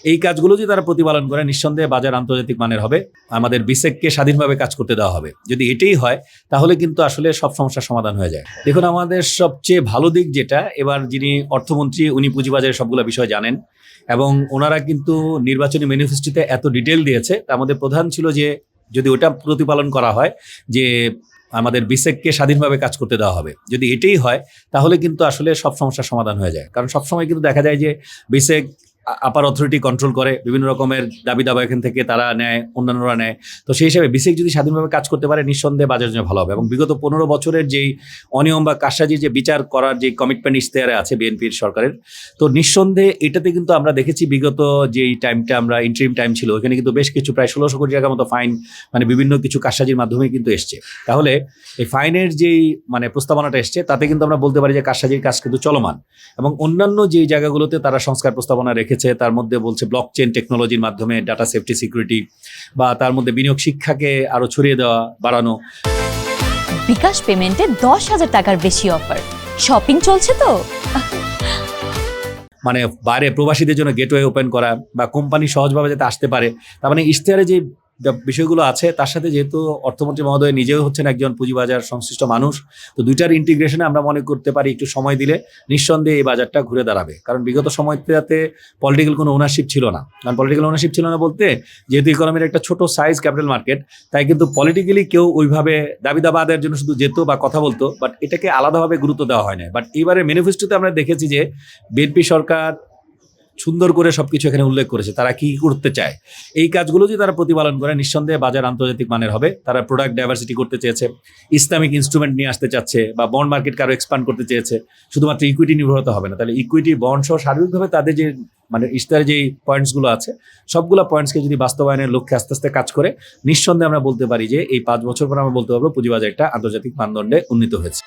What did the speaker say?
এই কাজগুলো যদি তারা প্রতিপালন করে নিঃসন্দেহে বাজার আন্তর্জাতিক মানের হবে, আমাদের বিসেককে স্বাধীনভাবে কাজ করতে দেওয়া হবে। যদি এটাই হয় তাহলে কিন্তু আসলে সব সমস্যার সমাধান হয়ে যায়। দেখুন, আমাদের সবচেয়ে ভালো দিক যেটা, এবার যিনি অর্থমন্ত্রী উনি পুঁজিবাজারের সবগুলো বিষয় জানেন এবং ওনারা কিন্তু নির্বাচনী ম্যানিফেস্টোতে এত ডিটেল দিয়েছে। তার মধ্যে প্রধান ছিল যে যদি ওটা প্রতিপালন করা হয় যে আমাদের বিসেককে স্বাধীনভাবে কাজ করতে দেওয়া হবে, যদি এটাই হয় তাহলে কিন্তু আসলে সব সমস্যার সমাধান হয়ে যায়। কারণ সবসময় কিন্তু দেখা যায় যে বিসেক আপার অথরিটি কন্ট্রোল করে, বিভিন্ন রকমের দাবি দাবা এখান থেকে তারা নেয়, অন্যান্যরা নেয়। তো সেই হিসাবে বিসেক যদি স্বাধীনভাবে কাজ করতে পারে নিঃসন্দেহে বাজারের জন্য ভালো হবে। এবং বিগত 15 বছরের যেই অনিয়ম বা কারসাজির যে বিচার করার যে কমিটমেন্ট ইশতেহারে আছে বিএনপির সরকারের, তো নিঃসন্দেহে এটাতে কিন্তু আমরা দেখেছি বিগত যেই টাইমটা আমরা ইন্টারিম টাইম ছিল ওখানে কিন্তু বেশ কিছু প্রায় 1600 কোটি টাকার মতো ফাইন বিভিন্ন কিছু কারসাজির মাধ্যমে কিন্তু এসছে। তাহলে এই ফাইনের যেই প্রস্তাবনাটা এসছে তাতে কিন্তু আমরা বলতে পারি যে কারসাজির কাজ কিন্তু চলমান। এবং অন্যান্য যেই জায়গাগুলোতে তারা সংস্কার প্রস্তাবনা রেখেছে তার মধ্যে বলছে ব্লক চেইন টেকনোলজির মাধ্যমে ডাটা সেফটি সিকিউরিটি, বা তার মধ্যে বিনিয়োগ শিক্ষাকে আরো ছড়িয়ে দেওয়া বাড়ানো। বিকাশ পেমেন্টে 10,000 টাকার বেশি অফার, শপিং চলছে তো। বাইরে প্রবাসীদের জন্য গেটওয়ে ওপেন করা বা কোম্পানি সহজভাবে যাতে আসতে পারে, তার ইশতেহারে যে বিষয়গুলো আছে তার সাথে যেহেতু অর্থমন্ত্রী মহোদয় নিজেও হচ্ছেন একজন পুঁজিবাজার সংশ্লিষ্ট মানুষ, তো দুইটার ইন্টিগ্রেশনে আমরা মনে করতে পারি একটু সময় দিলে নিঃসন্দেহে এই বাজারটা ঘুরে দাঁড়াবে। কারণ বিগত সময়টাতে পলিটিক্যাল কোনো ওনারশিপ ছিল না। কারণ পলিটিক্যাল ওনারশিপ ছিল না বলতে, যেহেতু ইকোনমির একটা ছোট সাইজ ক্যাপিটাল মার্কেট, তাই কিন্তু পলিটিক্যালি কেউ ওইভাবে দাবি দাবা আদায়ের জন্য শুধু যেত বা কথা বলতো, বাট এটাকে আলাদাভাবে গুরুত্ব দেওয়া হয় না। বাট এবারে ম্যানিফেস্টোতে আমরা দেখেছি যে বিএনপি সরকার সুন্দর করে সবকিছু এখানে উল্লেখ করেছে তারা কি করতে চায়। এই কাজগুলো যদি তারা প্রতিপালন করে নিঃসন্দেহে বাজার আন্তর্জাতিক মানের হবে। তারা প্রোডাক্ট ডাইভার্সিটি করতে চেয়েছে, ইসলামিক ইনস্ট্রুমেন্ট নিয়ে আসতে চাচ্ছে, বা বন্ড মার্কেটকে আরো এক্সপান্ড করতে চেয়েছে। শুধুমাত্র ইকুইটি নির্ভরতা হবে না, তাহলে ইকুইটি বন্ড সহ সার্বিকভাবে তাদের যে ইশতেহারে যেই পয়েন্টসগুলো আছে সবগুলো পয়েন্টসকে যদি বাস্তবায়নের লক্ষ্যে আস্তে আস্তে কাজ করে, নিঃসন্দেহে আমরা বলতে পারি যে এই 5 বছর পর আমরা বলতে পারবো পুঁজিবাজার একটা আন্তর্জাতিক মানদণ্ডে উন্নীত হয়েছে।